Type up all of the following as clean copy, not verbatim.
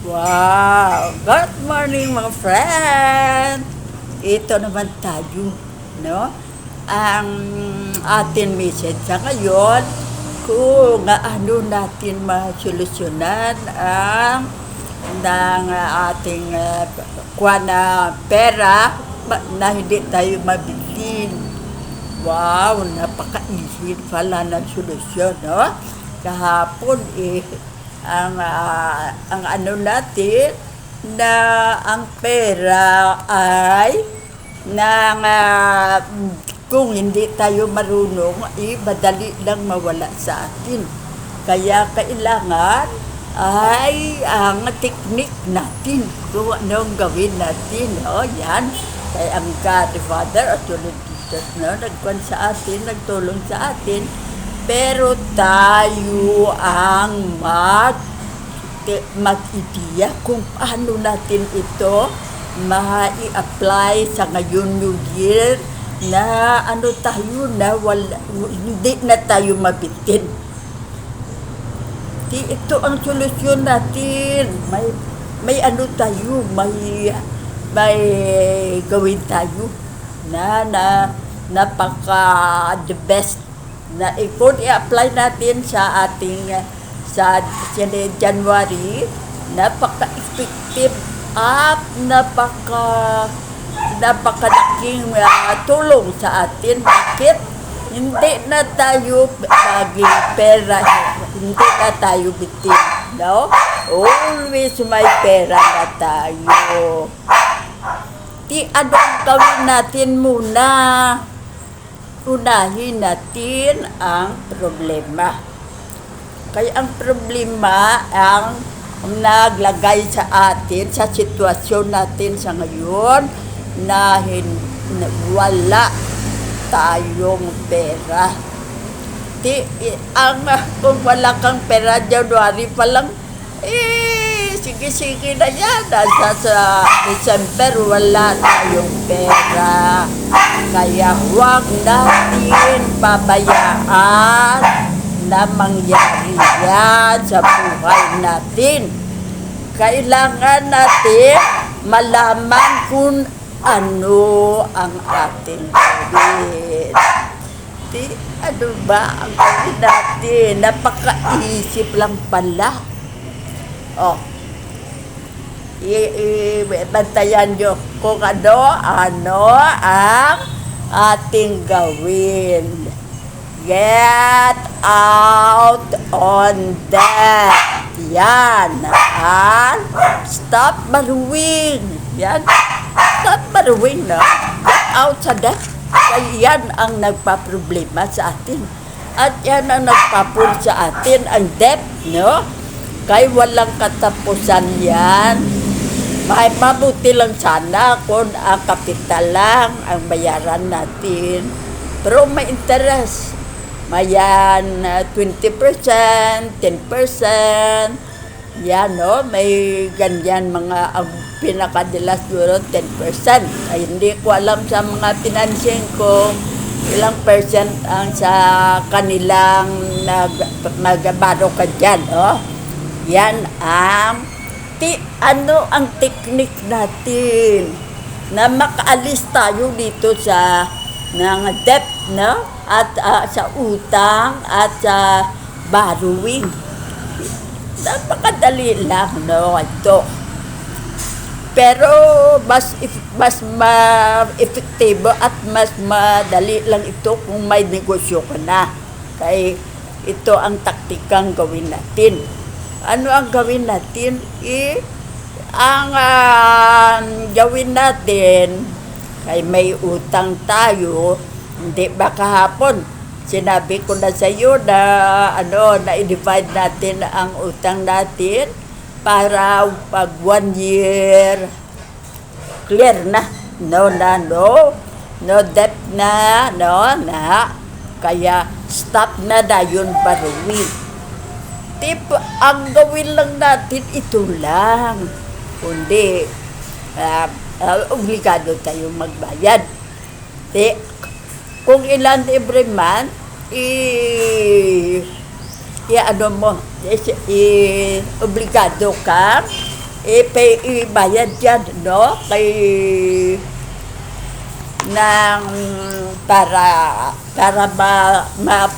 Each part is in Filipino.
Wow! Good morning mga friend! Ito naman tayo, no? Ang ating message sa ngayon kung ano natin masolusyonan ang ng ating pera na hindi tayo mabitin. Wow! Napaka-easy pala ng solusyon, no? Kahapon ang ano natin na ang pera ay kung hindi tayo marunong madali lang mawala sa atin, kaya kailangan ay ang teknik natin kung anong gawin natin, yan kay ang Godfather at Jesus nagkuhan sa atin, nagtulong sa atin, pero tayo ang mag-ideya kung paano natin ito ma-i-apply sa ngayon New Year na tayo na hindi na tayo mabitin. Ito ang solusyon natin. May tayo, may gawin tayo na napaka the best na kung i-apply natin sa ating sa January, napaka-effective at napakalaking tulong sa atin. Bakit? Hindi na tayo pera, hindi na tayo bitin, no? Always may pera na tayo. Anong gawin natin muna? Unahin natin ang problema. Kaya ang problema ang naglagay sa atin, sa sitwasyon natin sa ngayon na wala tayong pera. Kung wala kang pera, January pa lang, sige na yan. Sa December, wala tayong pera. Kaya huwag natin pabayaan na mangyari yan sa buhay natin. Kailangan natin malaman kung ano ang ating gawin. Ano ba ang gawin natin? Napaka-isip lang pala. Bantayan nyo kung ano ang ating gawin. Get out on that. Yan. Stop borrowing. Yan. Stop borrowing, no? Get out sa debt. Kaya yan ang nagpa-problema sa atin. At yan ang nagpapul sa atin, ang debt, no? Kaya walang katapusan yan. Mabuti lang sana kung ang kapital lang ang bayaran natin. Pero may interest. Mayan 20%, 10%. Yan, no? May ganyan mga ang pinakadilas siguro 10%. Ay hindi ko alam sa mga financing ko ilang percent ang sa kanilang magbaro ka dyan, no? Yan ang ang teknik natin na makaalis tayo dito sa ng debt, no? At sa utang at sa borrowing. Napakadali lang, no? Ito. Pero mas epektibo at mas madali lang ito kung may negosyo ka na. Kaya ito ang taktikang gawin natin. Ano ang gawin natin? Ang gawin natin, kay may utang tayo, hindi ba kahapon? Sinabi ko na sa iyo na na-divide natin ang utang natin para pag 1 year clear na. No debt na, kaya stop na yun borrowing. Ang gawin lang natin ito lang. Kundi obligado tayong magbayad. Kung ilan every month, obligado ka ibayad yan, no? Ng para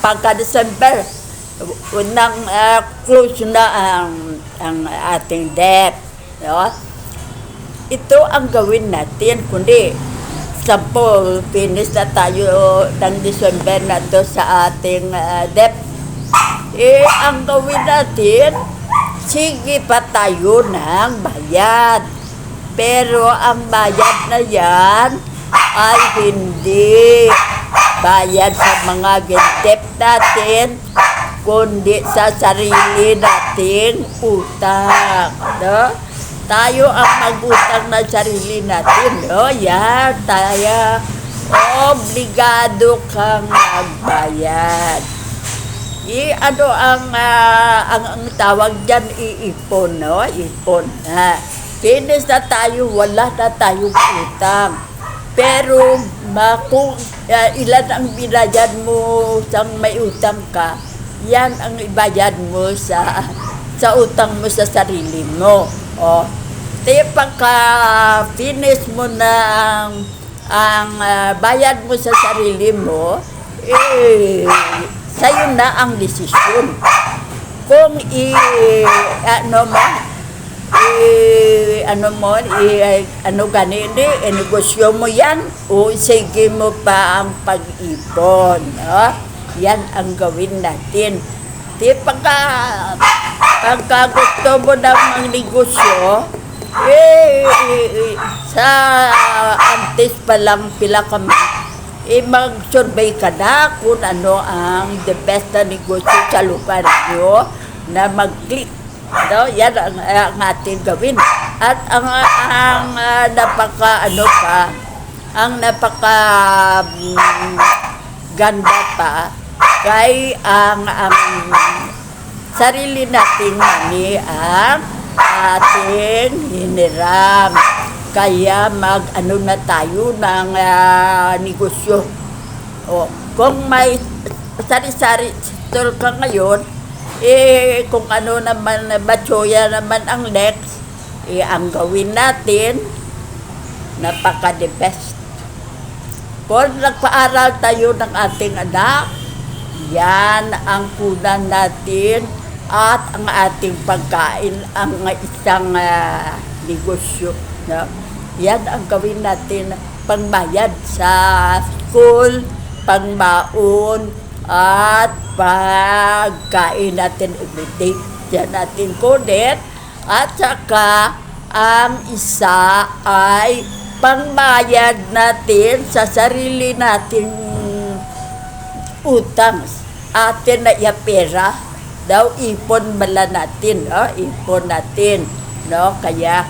pagka-December unang close na ang ating debt, no? Ito ang gawin natin, kundi finish na tayo ng December na to sa ating debt. Ang gawin natin, sige pa tayo ng bayad. Pero ang bayad na yan ay hindi bayad sa mga debt natin, kundi sa sarili nating utang, no? Tayo ang mag-utang na sarili natin, no? Yan, tayo obligado kang magbayad. Ano ang tawag dyan, iipon, no? Ipon, ha? Finish na tayo, wala na tayong utang. Pero kung ilan ang binayad mo sa may utang ka, yan ang ibayad mo sa utang mo sa sarili mo. Pagka finish mo na ang bayad mo sa sarili mo, sa'yo na ang desisyon. Kung negosyo mo yan o sige mo pa ang pag-ipon, no? Yan ang gawin natin. Pagka gusto mo ng mga negosyo, sa antes pa lang pila kami, mag-survey ka na kung ano ang the best na negosyo sa lugar nyo na mag-click. No? Yan ang ating gawin. At ang napaka ganda pa kay ang sarili nating money ang ating hiniram. Kaya na tayo ng negosyo. Kung may sari-sari store ka ngayon, kung ano naman, batsoya naman ang next, ang gawin natin, napaka-the best. Kung nagpaaral tayo ng ating anak, yan ang kunan natin at ang ating pagkain, ang isang negosyo. No? Yan ang gawin natin, pangbayad sa school, pangbaon, at pagkain natin everyday. Yan natin kunin. At saka, ang isa ay pangbayad natin sa sarili nating utang. Atin na pera daw, ipon bala natin, no? Ipon natin, no? Kaya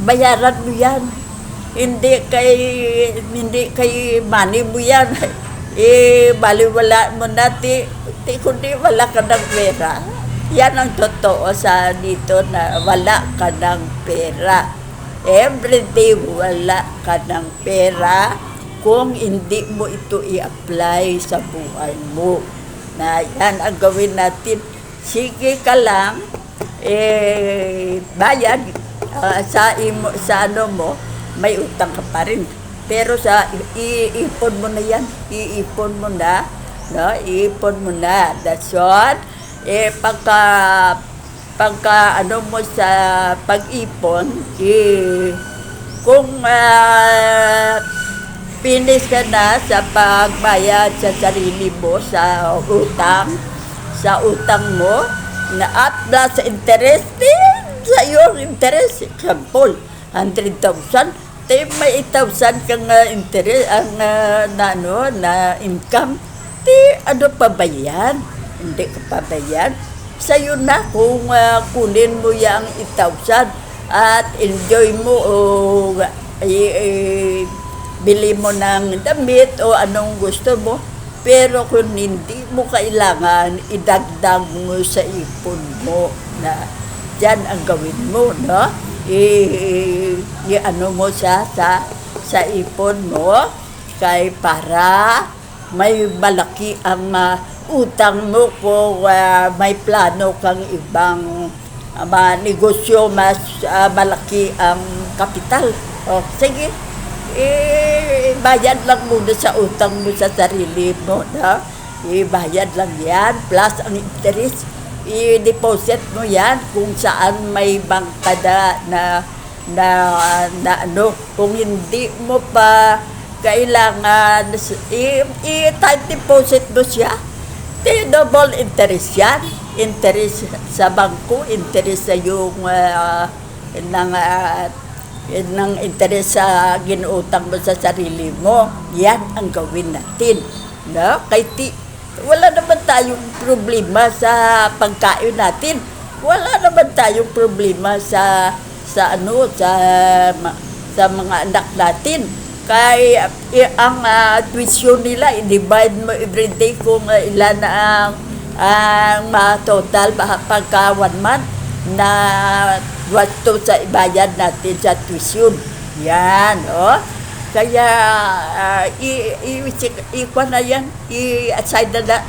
bayaran mo yan. Hindi kay money mo yan. Baliwala mo natin, kundi wala ka ng pera. Yan ang totoo sa dito na wala ka ng pera. Everyday wala ka ng pera kung hindi mo ito i-apply sa buhay mo. Na yan ang gawin natin. Sige ka lang, bayad sa ano mo, may utang ka pa rin. Pero iipon mo na yan. Iipon mo na. No? Iipon mo na. That's what. Pagka ano mo sa pag-ipon, kung finish ka na sa pagbayad sa sarili mo, sa utang mo, na at plus interest din sa iyong interest. Example, 100,000, may 8,000 kang interest, ang na income, ano pa ba yan? Hindi ka pa ba yan? Sa'yo na kung kunin mo yung 8,000 at enjoy mo o bili mo ng damit o anong gusto mo. Pero kung hindi mo kailangan, idagdag mo sa ipon mo na dyan ang gawin mo, no? Ano mo siya sa ipon mo kay para may malaki ang utang mo kung may plano kang ibang negosyo mas malaki ang kapital. O, sige, bayad lang muna sa utang mo sa sarili mo, no? Ibayad lang yan, plus ang interest, i-deposit mo yan kung saan may bangka na ano. Kung hindi mo pa kailangan, i-time deposit mo siya. Double interest yan. Interest sa bangko, interest sa yung ng interest sa ginuutang mo sa sarili mo. Yan ang gawin natin. No? Wala naman tayong problema sa pagkain natin. Wala naman tayong problema sa mga anak natin. Kay ang tuition nila, i-divide mo everyday kung ilan ang total pagka 1 month na wasto sa ibayad natin sa tuition. Yan, oh. Kaya i-kuha na yan, i-aside na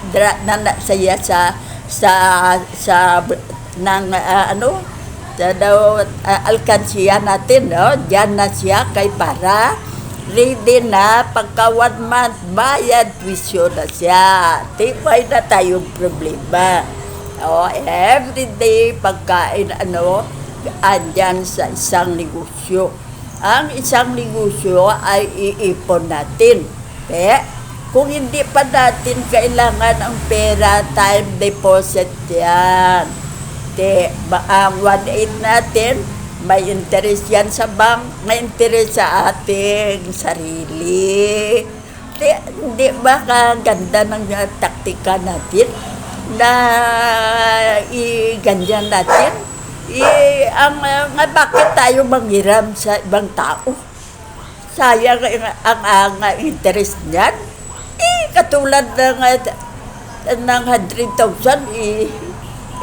saya sa ng alkansiya natin, no? Diyan na siya kay para ready na pagka 1 month bayad tuition na siya. Tipay na tayong problema. Everyday pagkain andyan sa isang negosyo. Ang isang negosyo ay iipon natin. Kung hindi pa natin kailangan ang pera, time deposit yan. Ang 1/8 natin, may interest yan sa bank, may interest sa ating sarili. Hindi ba kaganda ng taktika natin na ganyan natin? Bakit tayo manghiram sa ibang tao? Sayang ang interest niyan. Katulad ng 100,000,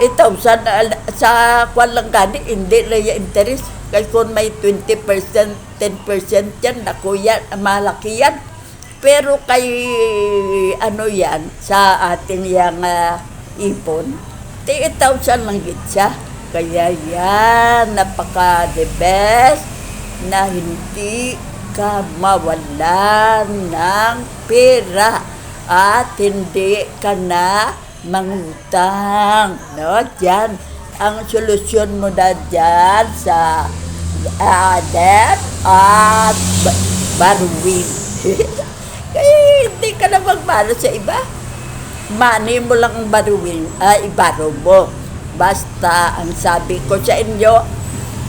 8,000 sa kwan lang gani, hindi na yung interest. Kasi kung may 20%, 10% yan, naku yan, malaki yan. Pero kay yan, sa ating yung ipon, 8,000 lang git siya. Kaya yan, napaka-the best na hindi ka mawalan ng pera at hindi ka na mangutang. No? Diyan, ang solusyon mo na dyan sa debt at borrowing. Kaya hindi ka na magmano sa iba. Money mo lang ang borrowing, i-borrow mo. Basta, ang sabi ko sa inyo,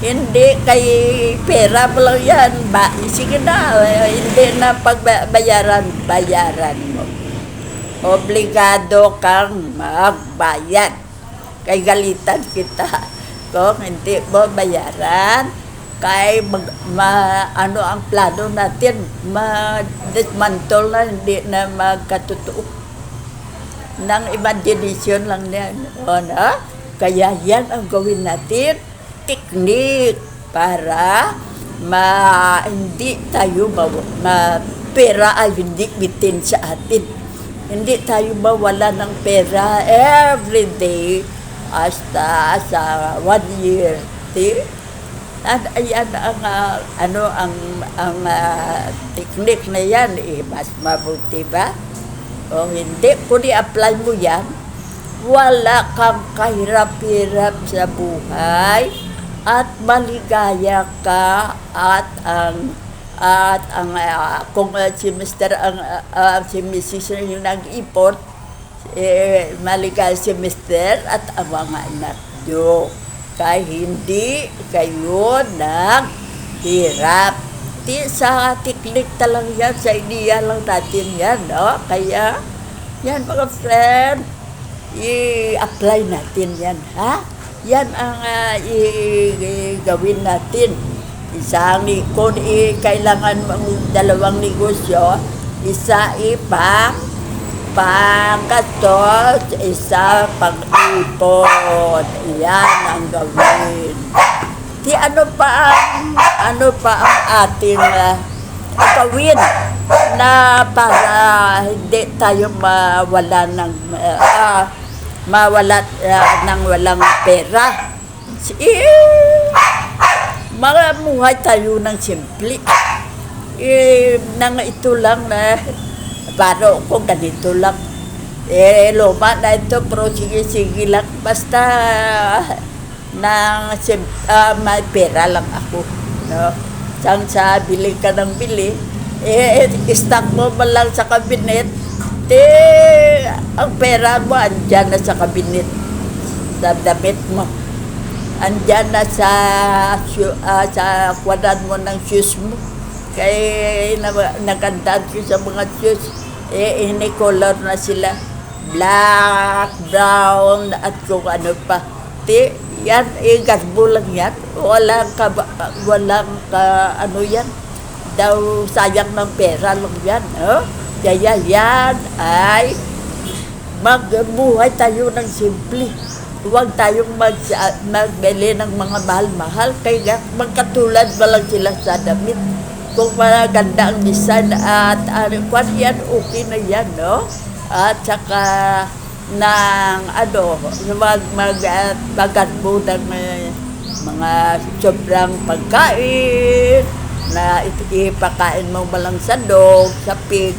hindi kay pera mo lang yan. Sige na, hindi na bayaran mo. Obligado kang magbayad. Kay galitan kita. Kung hindi mo bayaran, kay ang plano natin, ma-dismantle na, hindi na magkatotoo. Nang imagination lang yan. Kaya yan ang gawin natin, teknik para hindi tayo pera ay hindi bitin sa atin. Hindi tayo mawala ng pera everyday hasta sa 1 year. At ayan ang teknik na yan, mas mabuti ba? O hindi, kung i-apply mo yan, wala kang kahirap-hirap sa buhay at maligaya ka at kung si Mr. si Mrs. yung nag-ipon, maligaya si Mr. at ang mga anak nyo. Kaya hindi kayo naghirap. Sa teknik talang yan, sa ideya lang natin yan, no? Kaya, yan mga friend, i-apply natin yan, ha? Yan ang gawin natin. Kung kailangan mong 2 negosyo, isa panggastos, isa pang-ipon. Yan ang gawin. Ano pa ang ating gawin na para hindi tayo mawala ng walang pera. Mamuhay tayo ng simple. Nang ito lang na baro ko ganito lang. Luma na ito, pero sige lang. Basta may pera lang ako. No? Sang sa bili ka ng bili, stock mo man lang sa kabinet, ang pera mo andyan na sa kabinet. Sa damit mo. Andyan na sa kwadran mo ng shoes mo. Kaya nagandaan ko sa mga shoes. Ini color na sila. Black, brown, at kung ano pa. Yan, gasbo lang yan. Walang ano yan. Daw sayang ng pera lang yan. Oh? Kaya yan ay magbuhay tayo ng simple. Huwag tayong magbili ng mga mahal-mahal. Kaya magkatulad ba lang sila sa damit. Kung maganda ang design at yan, okay na yan, no? At saka magatbo ng mga sobrang pagkain na ipakain mo malang sa dog, sa pig,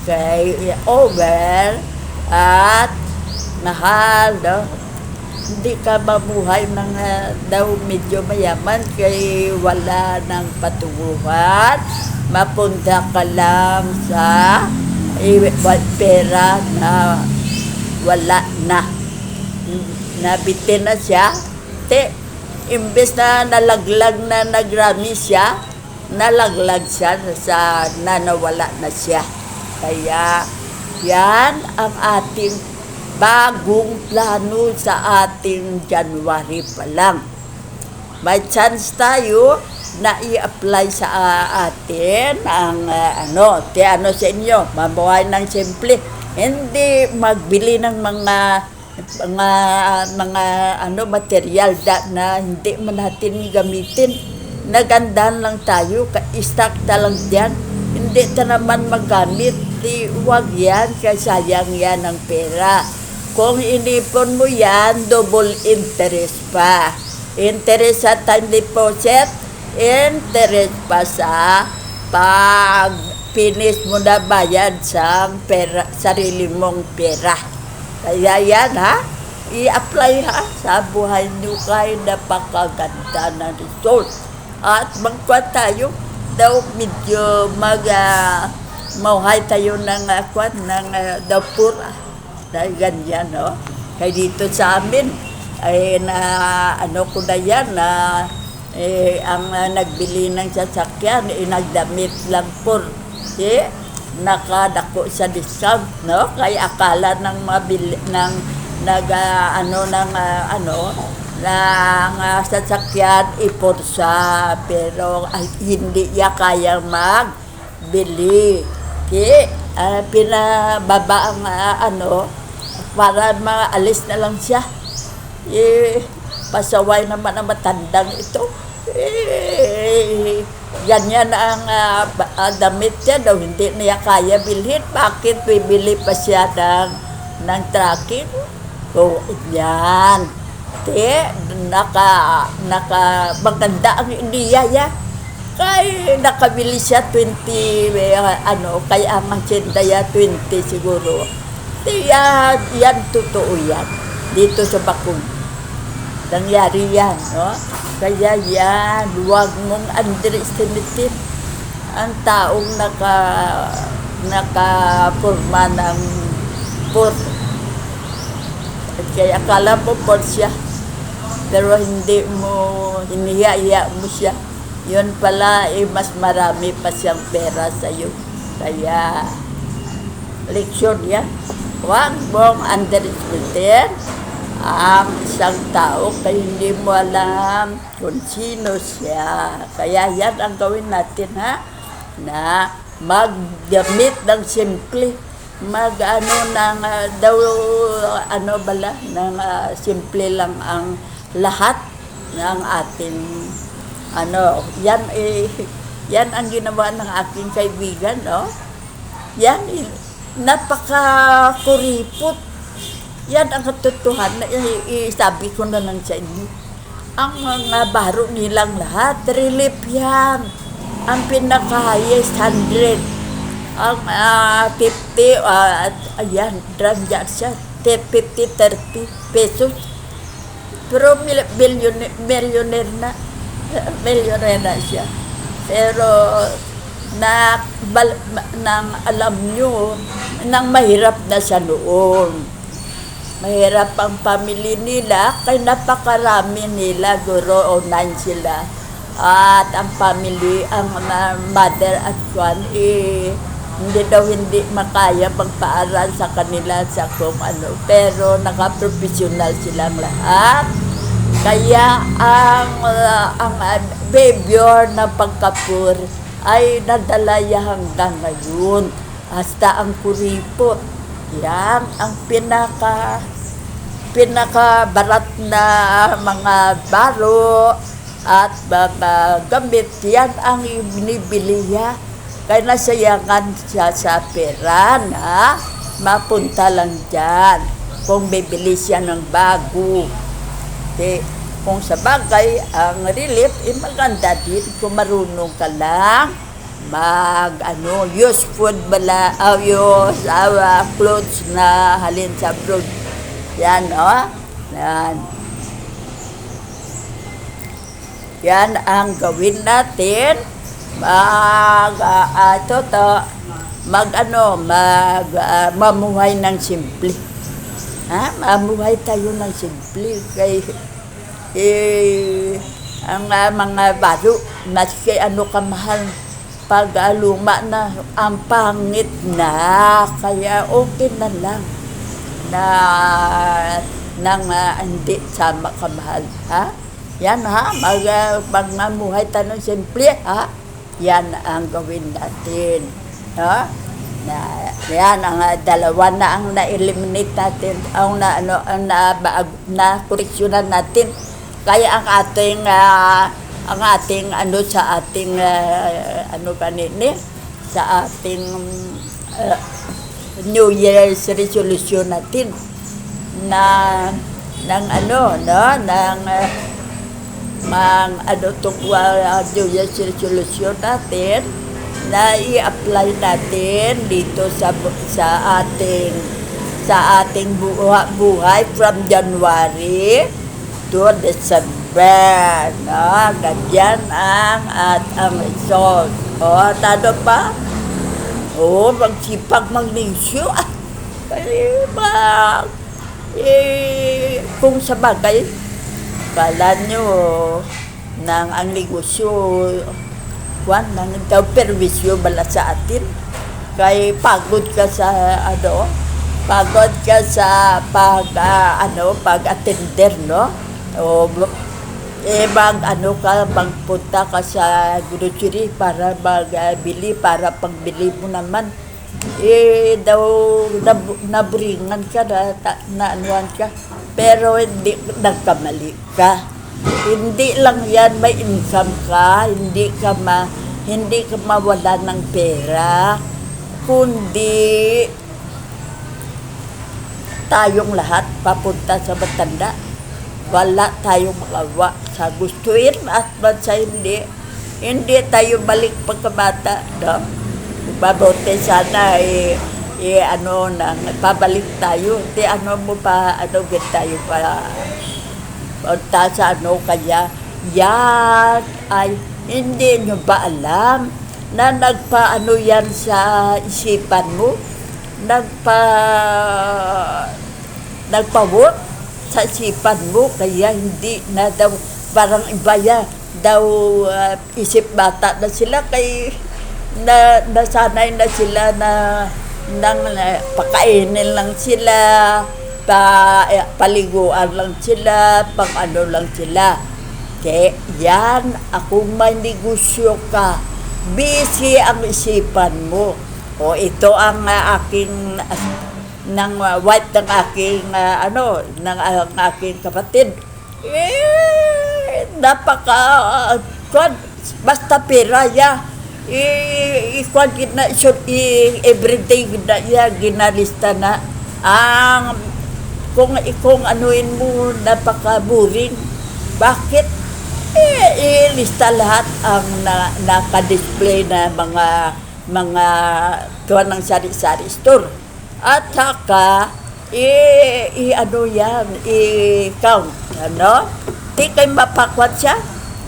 kay over at mahal, no? Hindi ka mabuhay ng daw medyo mayaman kay wala ng patunguhan. Mapunta ka lang sa pera na wala na. Nabitin na siya. Imbes na nalaglag na nagrami siya, nalaglag siya sa nawala na siya. Kaya yan ang ating bagong plano sa ating January pa lang. May chance tayo na i-apply sa atin ang ano sa inyo, mabuhay ng simple. Hindi magbili ng mga material na hindi man natin gamitin. Nagandahan lang tayo, ka-stock na lang diyan. Hindi ta naman magamit. Huwag yan, kasi sayang yan ang pera. Kung inipon mo yan, double interest pa. Interest sa time deposit, interest pa sa pag finish mo na bayad sa pera, sarili mong pera. Kaya yan ha, i-apply ha sa buhay nyo kayo, napakaganda na result. At magkuha tayo, daw medyo mauhay tayo ng dapura. Dahil ganyan, no? Kaya dito sa amin, ay ko na yan, ang nagbili ng sasakyan, nagdamit lang po. Nakadako sa discount, no? Kaya akala ng mabili, sasakyan ipursa, pero hindi niya kaya magbili. Pinababa ang para maalis na lang siya. Pasaway naman ang matandang ito. Ganyan ang damit niya daw, hindi niya kaya bilhin. Bakit bibili pa siya ng tracking? So, yan. Maganda ang idea. Kaya nakabili siya 20, kaya ang sendaya 20 siguro. Yan, totoo yan. Dito sa Bakong. Nangyari yan, no? Kaya yan, huwag mong underestimate ang taong nakapurma ng port. Kaya akala mo port siya, pero hindi mo, hiniya mo siya. Yun pala, mas marami pa siyang pera sa'yo. Kaya, leksyon yan. Huwag mong underestimate ang isang tao kaya hindi mo alam kung sino siya. Kaya yan ang gawin natin, ha? Na magdamit ng simple. Simple lang ang lahat ng ating yan ang ginawa ng aking kaibigan, no? Yan, napaka-kuripot. Yan ang katotohanan na sabi ko na lang sa inyo. ang mga baro nilang lahat, relief yan. Ang pinaka-highest 100. Ang 50, ayan, dyan siya, 50, 30 pesos. Pero millionaire na. Millionaire na siya. Pero nang alam nyo, nang mahirap na siya noon. Mahirap ang family nila, kaya napakarami nila, guro, o 9 sila. At ang family, ang mother at one, hindi makaya magpaaral sa kanila sa kung ano. Pero nakaprofessional silang lahat. Kaya ang behavior ng pagkapur ay nadalaya hanggang ngayon. Hasta ang kuripot. Yan ang pinakabarat na mga baro at mga gamit. Yan ang binibili niya. Kaya nasayangan siya sa pera na mapunta lang dyan kung bibili siya ng bago. Kung sa bagay, ang relief, maganda din kung marunong ka lang use food use clothes na halin sa abroad. Yan, yan. Yan ang gawin natin. Mamuhay ng simple. Mamuhay tayo ng simple. Ang mga baro, maski kamahal, pag luma na, ang pangit na, kaya okay na lang na hindi sama kamahal. Yan mamuhay tayo ng simple. Yan ang gawin natin. Yan ang dalawa na ang na-eliminate natin, ang na-koreksyonan natin. Kaya ang ating sa ating sa ating New Year's resolution natin New Year's resolution natin na i-apply natin dito sa ating buhay from January to December. Ganyan ang result. Tado pa? Magsipag magnisyo. Kung sa bagay, kala nyo ang negosyo, nang daw perwisyo bala sa atin. Kay pagod ka sa pag-attender, no? Magpunta ka sa grocery para magbili, para pagbili mo naman. Naburingan ka, naanuan ka. Pero hindi, nagkamali ka. Hindi lang yan, may income ka, hindi ka mawala ng pera, kundi tayong lahat papunta sa matanda. Wala tayong magawa sa gustuin at sa hindi tayo balik pagkabata, no? Mabuti sana pabalik tayo. Tayo para punta sa kaya yan ay hindi nyo ba alam na nagpaano yan sa isipan mo? Nagpa-work sa isipan mo, kaya hindi na daw parang ibaya daw isip bata na sila, kay nasanay na sila nang pakainin lang sila, paliguan lang sila, lang sila. Kaya yan, kung may negosyo ka, busy ang isipan mo. Ito ang aking wife ng aking aking kapatid. Basta pera ya. Everyday ginalista na. Kung anuin mo, napaka-boring. Bakit? Ilista lahat ang naka-display na mga tuwan ng sari-sari store. At saka, ano yan, i-count, ano? Di kayo mapakwat siya,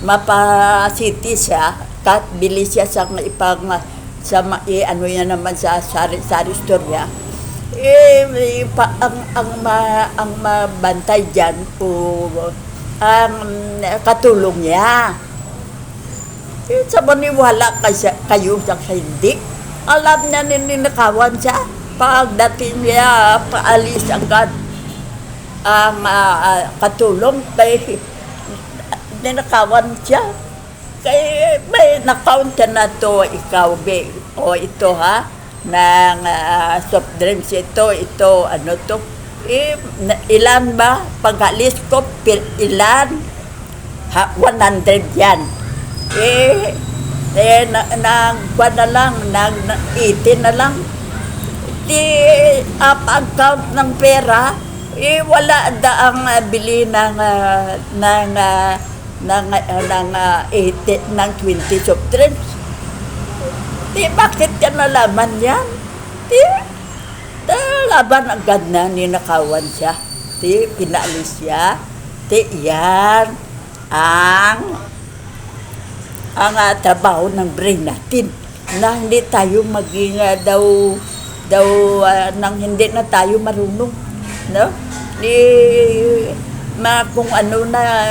mapasiti siya, kat bili siya sa ipang, ano yan naman sa sari-sari store niya. Ang mabantay dyan po, ang katulong niya. Sa maniwala kayo sa hindi. Alam niya ninakawan siya. Pagdating niya, paalis agad ang katulong. Kaya ninakawan siya. Kaya may na-count na to ikaw, o ito ha, ng soft drinks ito, ano to. Ilan ba? Pag-alis ko, ilan? 100 yan. Nagwa na lang, 80 na lang. Ang count ng pera, wala daang bili ng 20 soft drinks. Bakit ka nalaman yan? Laban agad na ninakawan siya. Pinaalis siya. Yan ang trabaho ng brain natin, na hindi tayo maging nang hindi na tayo marunong, no? Kung ano na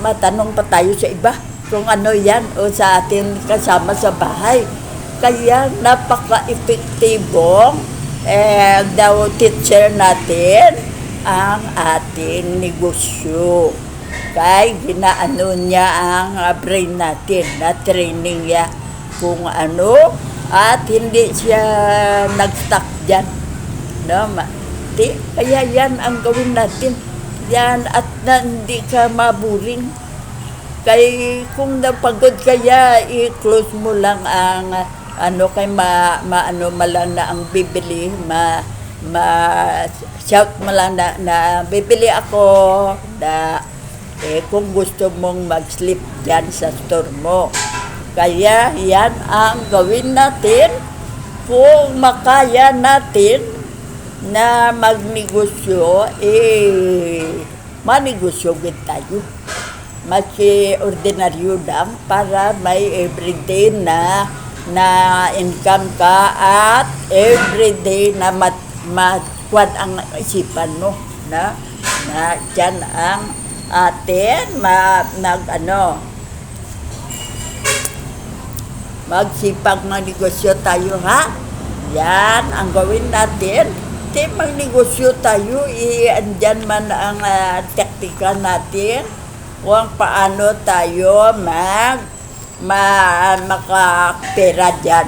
matanong pa tayo sa iba kung ano yan o sa atin kasama sa bahay. Kaya napaka-epektibong daw teacher natin ang ating negosyo. Kaya ginaano niya ang brain natin, na training niya kung ano, at hindi siya nag-stuck dyan. No? Kaya yan ang gawin natin. Yan, at hindi ka maburing. Kaya kung napagod kaya, i-close mo lang ang kay malang na ang bibili, shout mo lang na bibili ako na kung gusto mong mag-sleep dyan sa store mo. Kaya yan ang gawin natin kung makaya natin na magnegosyo, manegosyo tayo. Ordinaryo lang para may everyday na income ka, at everyday na matkwad ang isipan mo, na dyan ang atin magsipag magnegosyo tayo, ha? Yan ang gawin natin. Magnegosyo tayo, andyan man ang teknika natin kung paano tayo makapera dyan.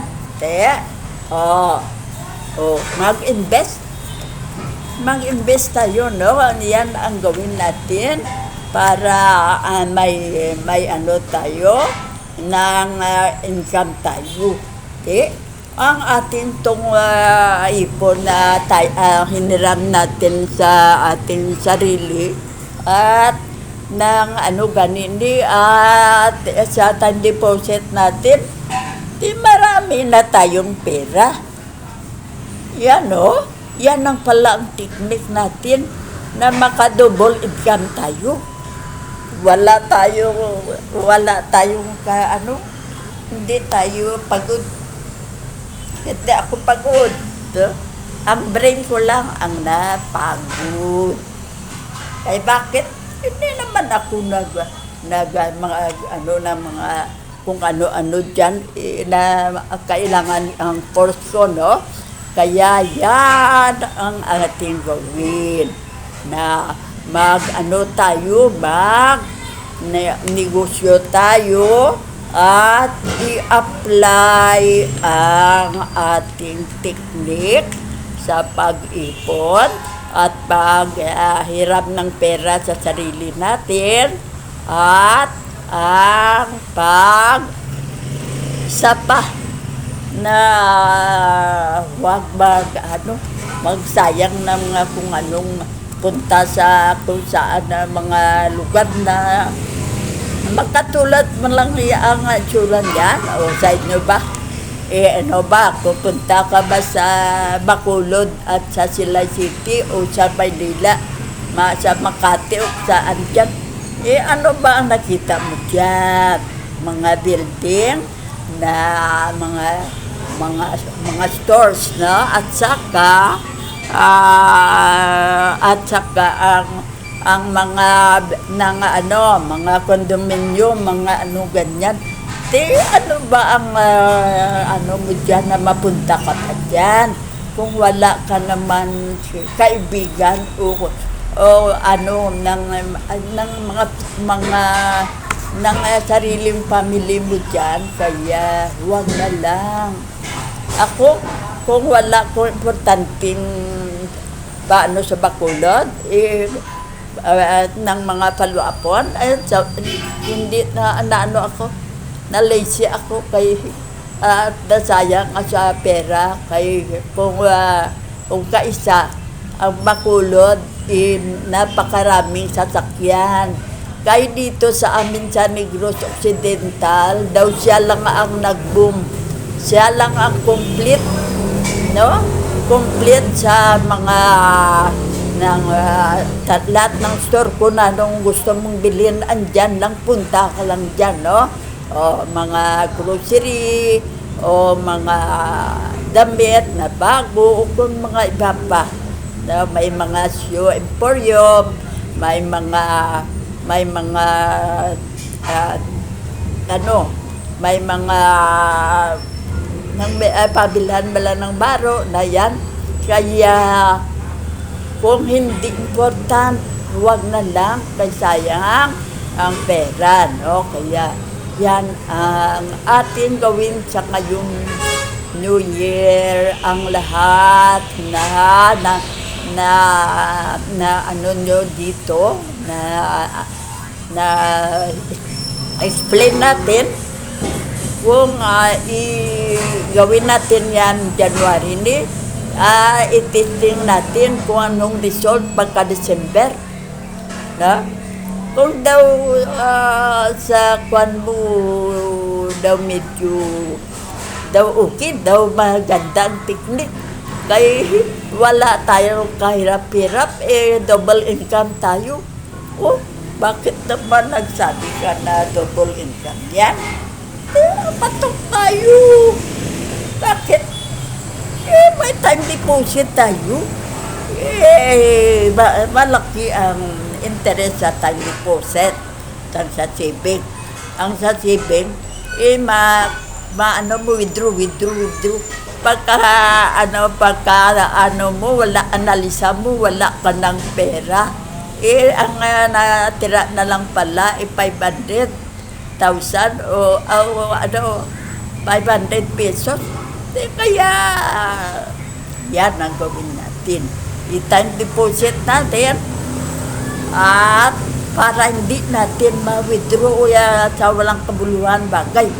Mag-invest tayo, no? Yan ang gawin natin para may tayo ng income tayo. Ang ating tong ipon na hiniram natin sa ating sarili, at ng ganini, at sa time deposit natin, marami na tayong pera. Yan, no? Yan ang pala ang technique natin na maka-double income tayo. Wala tayong hindi tayo pagod. Hindi ako pagod. Ang brain ko lang ang napagod. Ay bakit? Hindi naman ako kung ano dyan na kailangan ang course ko, no? Kaya yan ang ating gawin, na negosyo tayo, at i-apply ang ating technique sa pag-ipon at paghiram ng pera sa sarili natin, at ang sapa na huwag magsayang ng kung anong punta sa kung saan na mga lugar na magkatulad man lang ang itsura niyan. O sa inyo ba? Ano ba, pupunta ka ba sa Bacolod at sa Silay City o sa Maynila, sa Makati o saan dyan? Ano ba ang nakita mo dyan? Mga building na mga stores, no? At saka ang mga mga condominium, mga ganyan. Ano ba ang mo dyan na mapunta ka pa dyan? Kung wala ka naman kaibigan o ng sariling family mo dyan, kaya huwag na lang. Ako, kung wala ko importanteng sa Bacolod, ng mga paluapon, hindi ako, na-lazy ako kay nasayang sa pera kay kung kaisa ang Bacolod, napakaraming sasakyan. Kaya dito sa amin sa Negros Occidental, daw siya lang ang nag-boom. Siya lang ang complete, no? Complete sa mga lahat ng store ko na nung gusto mong bilhin, andyan lang, punta ka lang dyan, no? O mga grocery, o mga damit na bago, o kung mga iba pa. No? May mga shoe emporium, may mga pabilhan mala ng baro na yan. Kaya kung hindi important, huwag na lang, kay sayang ang pera, no? Kaya yan ang ating gawin sa ngayong New Year, ang lahat na nyo dito na explain natin kung gawin natin yan January ni itesting natin kung anong result pagka-December, na kung daw sa kwan mo daw medyo daw okay, daw maganda ang technique, kay wala tayo kahirap-hirap, double income tayo. Bakit naman nagsabi ka na double income yan? Patok tayo. Bakit? May time deposit tayo. Malaki ang interest sa time deposit sa saving. Ang sa saving, withdraw. Pagka wala, analisa mo, wala ka ng pera. Ang natira na lang pala, 500,000 o 500 pesos. Kaya, yan ang gawin natin. I-time deposit natin at para hindi natin ma-withdraw sa walang kabuluhan bagay.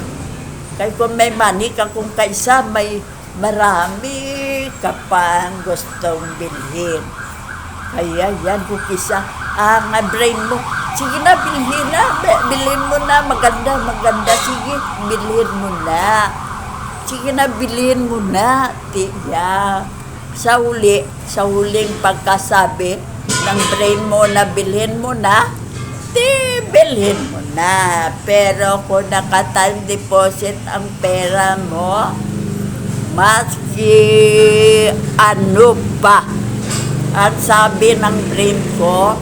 Kaya kung may money ka, kung kaisa may marami ka pang gustong bilhin. Kaya yan, kung kisa ang brain mo, sige na, bilhin mo na, maganda, sige, bilhin mo na. Sige na, bilhin mo na. Tiya, sa huling pagkasabi ng brain mo na bilhin mo na, bilhin mo na. Pero kung naka-time deposit ang pera mo, maski ano pa, at sabi ng brain ko,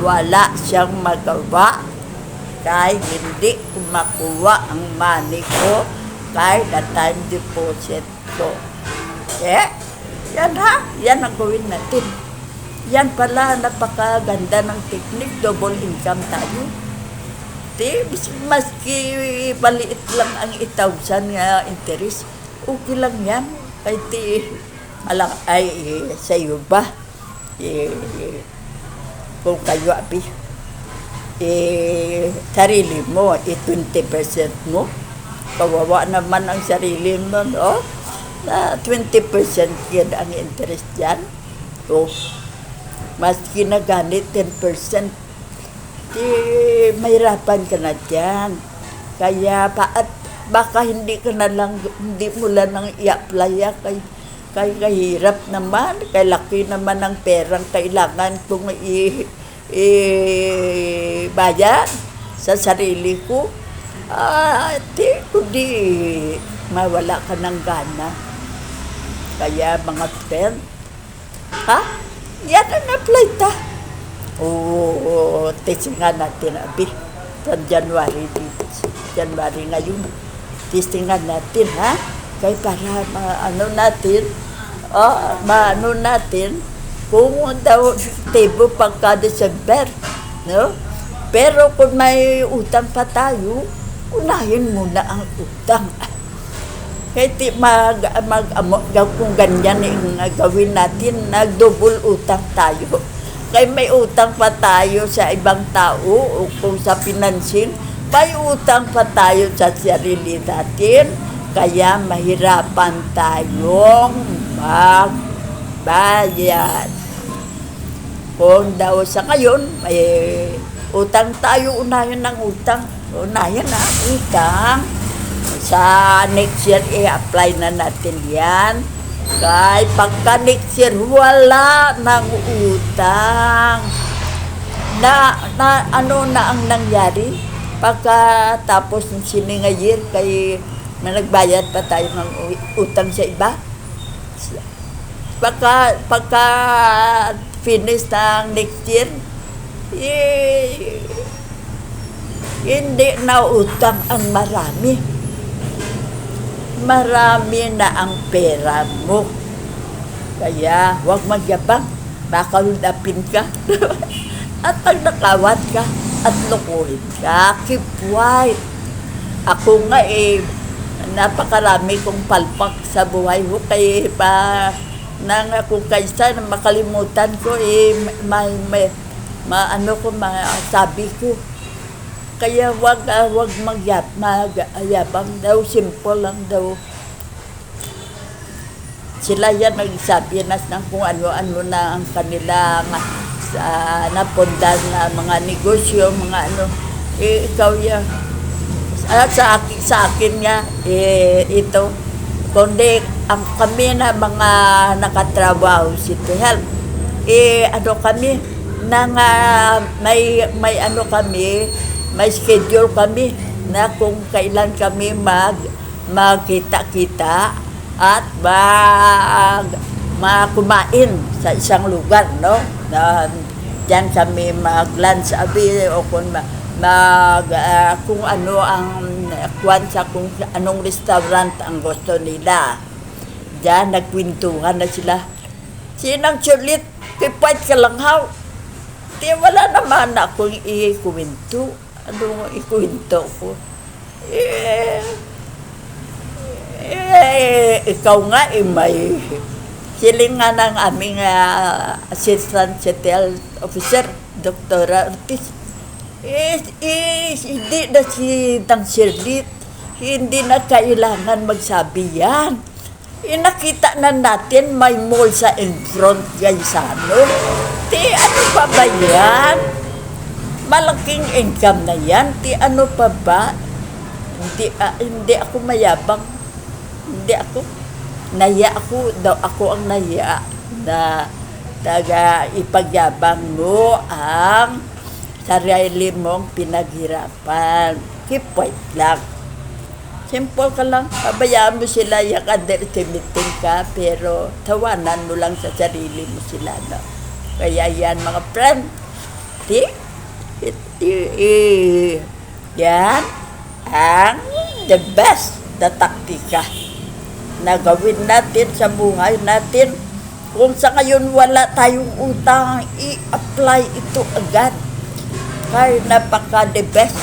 wala siyang magawa kahit hindi ko makuha ang money ko kahit na time deposit ko. Yan ang gawin natin. Yan pala, napakaganda ng technique, double income tayo. Maski maliit lang ang 1,000 interest, okay lang yan. Ay, sa iyo ba? Kung kayo, sarili mo, 20% mo, kawawa naman ang sarili mo, no? Na 20% yan ang interest dyan. So, mas ginagamit 10%, di mahirapan ka na dyan. Kaya at baka hindi mo lang nang i-apply kay kahirap naman, kay laki naman ng perang kailangan kong bayad sa sarili ko. Kundi mawala ka ng gana. Kaya mga friend, yan ang apply ta. Testing nga natin, abi. Sa January ngayon. Testing nga natin, Kaya para maano natin, kung daw table pagka December, no? Pero kung may utang pa tayo, unahin muna ang utang. Kaya kung ganyan yung gawin natin, nag-double utang tayo. Kaya may utang pa tayo sa ibang tao o kung sa financing, may utang pa tayo sa sarili natin. Kaya mahirapan tayong magbayad. Kung daw sa ngayon, may utang tayo, unahin ng utang. Unahin na utang. Sa next year, i-apply na natin yan. Kaya pagka next year, wala ng utang. Ano na ang nangyari? Pagkatapos ng sininga year, kay nagbayad pa tayo ng utang sa iba. Pagka finish ng next year, hindi na utang ang marami. Marami na ang pera mo. Kaya huwag magyabang, baka hulapin ka. At pag nakawat ka at lukuhin ka, keep quiet. Ako nga napakarami kong palpak sa buhay ko. Kaya nang ako kaysa na makalimutan ko, sabi ko. Kaya wag magyabang daw, simple lang daw. Sila yan nagsabi na kung ano-ano na ang kanilang napundan na mga negosyo, mga ano. Ikaw yan. At sa akin nga, ito, kundi kami na mga nakatrabaho City Health, kami, may ano kami, may schedule kami na kung kailan kami magkita-kita at kumain sa isang lugar, no? Diyan kami mag-lunch, o kung ano ang kung anong restaurant ang gusto nila. Diyan nagkwentuhan na sila. Sinang sulit, kipait ka lang haw. Wala naman akong ikwento. Ano ikwento ko? Ikaw nga may siling nga ng aming assistant health officer, Dr. Ortiz. Hindi na si Tang Shirley, hindi na kailangan magsabi yan. Nakita na natin may mall sa in front Gaisano. Ano pa ba yan? Malaking income na yan. Ano pa ba? Hindi ako mayabang. Hindi ako. Naya ako. Daw ako ang naya na ipagyabang mo ang sarili mong pinaghirapan. Keep quiet lang. Simple ka lang. Pabayaan mo sila yung underestimating ka, pero tawanan mo lang sa sarili mo sila. No? Kaya yan mga friend. Yan ang the best na taktika na gawin natin sa buhay natin. Kung sa ngayon wala tayong utang, i-apply ito agad. Kaya napaka-the best.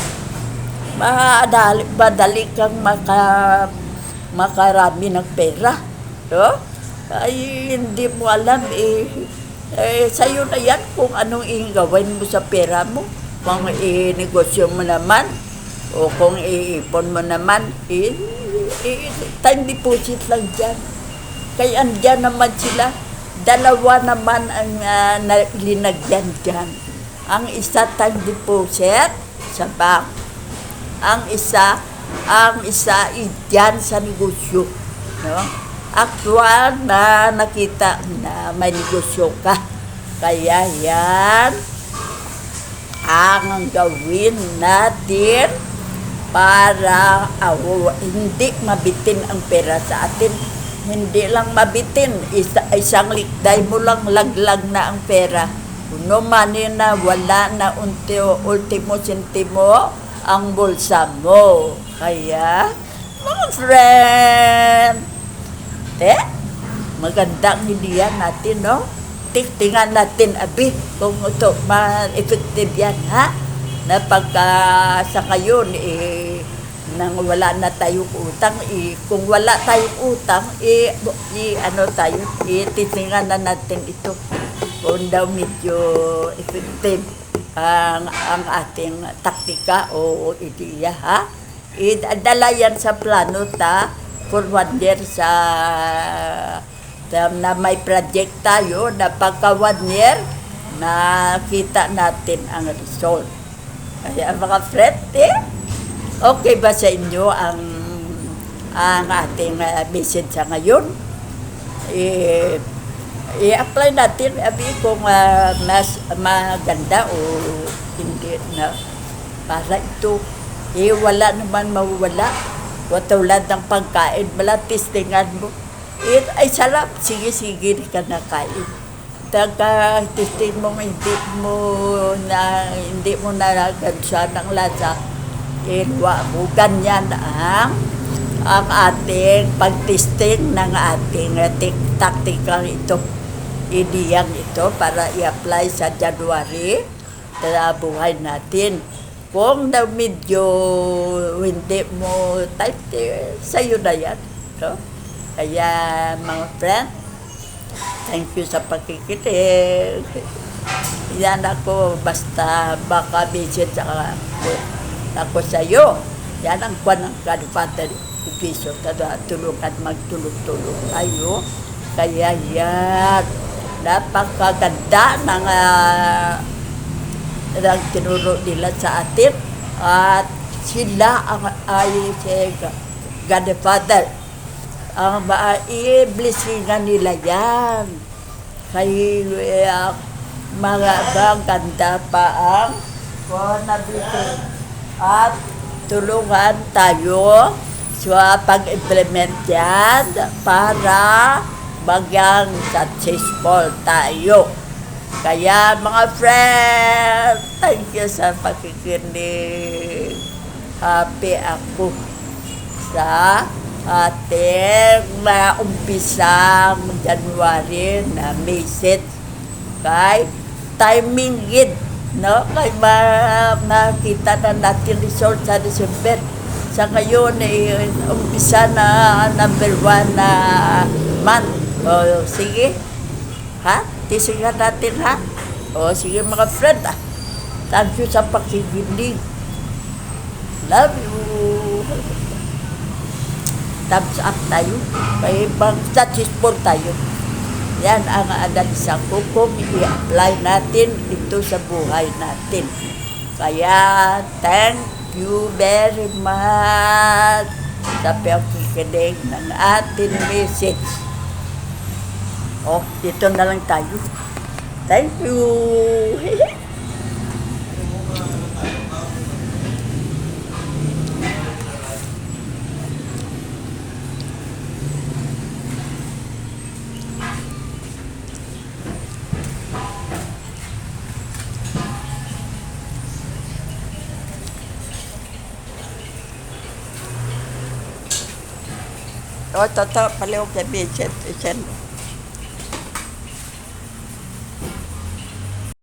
Madali kang makarami ng pera. No? Ay, hindi mo alam sa'yo na yan kung anong gawin mo sa pera mo. Kung i-negosyo mo naman, o kung iipon mo naman, time deposit lang dyan. Kaya andyan naman sila. dalawa naman ang linagyan dyan. Ang isa time deposit sa bank. Ang isa dyan sa negosyo. No? Actual na nakita na may negosyo ka. Kaya yan ang gawin natin para hindi mabitin ang pera sa atin. Hindi lang mabitin, isang likday mo lang laglag na ang pera. Kuno manin na wala na ultimo sentimo ang bulsa mo. Kaya, mga friend, magandang ideya natin, no? Tingnan natin, abi, kung ito ma-effective yan, ha? Na pagka sa ngayon, nang wala na tayong utang, kung wala tayong utang, titingnan na natin ito. Kung daw medyo effective ang ating taktika o ideya, ha? Idala yan sa plano for 1 year na may project tayo na pagka 1 year, nakita natin ang result. Kaya mga friend, okay ba sa inyo ang ating message sa ngayon? I-apply natin kung mas maganda o hindi na para ito. Wala naman mawawala. Watulad ng pagkain, malatistingan mo. Ay sarap, sige ka na kain. Testing mo hindi mo nagansya ng lasa, mo ganyan ang ating pagtesting ng ating taktikang ito, ideyang ito para i-apply sa January sa buhay natin. Kung na medyo hindi mo type, sa'yo na yan, no? Kaya mga friend, thank you sa pakikinig. Yan ako, basta baka message ako sa iyo. Yan ang kwan ng Godfather episode. Tulungan magtulog-tulog tayo. Kaya yan, napakaganda ng tinuro nila sa atin. At sila ay Godfather. Ang blessingan nila yan. Kaya maganda pa ang nabitin. At tulungan tayo sa pag-implement yan para bagang successful tayo. Kaya mga friend, thank you sa pakikinig. Happy ako sa ating umpisang January na message kay timing it, no? Kay makita na natin result sa December. Sa ngayon umpisa na number 1 na month. O sige, ha? Tisingan natin, ha? O sige mga friend, thank you sa pakikinig. Love you. Thumbs up tayo, may successful tayo. Yan ang analisa ko kung i-apply natin ito sa buhay natin. Kaya, thank you very much sa pakikinig ng ating message. Dito na lang tayo. Thank you. Toto, paliw kay Vincent.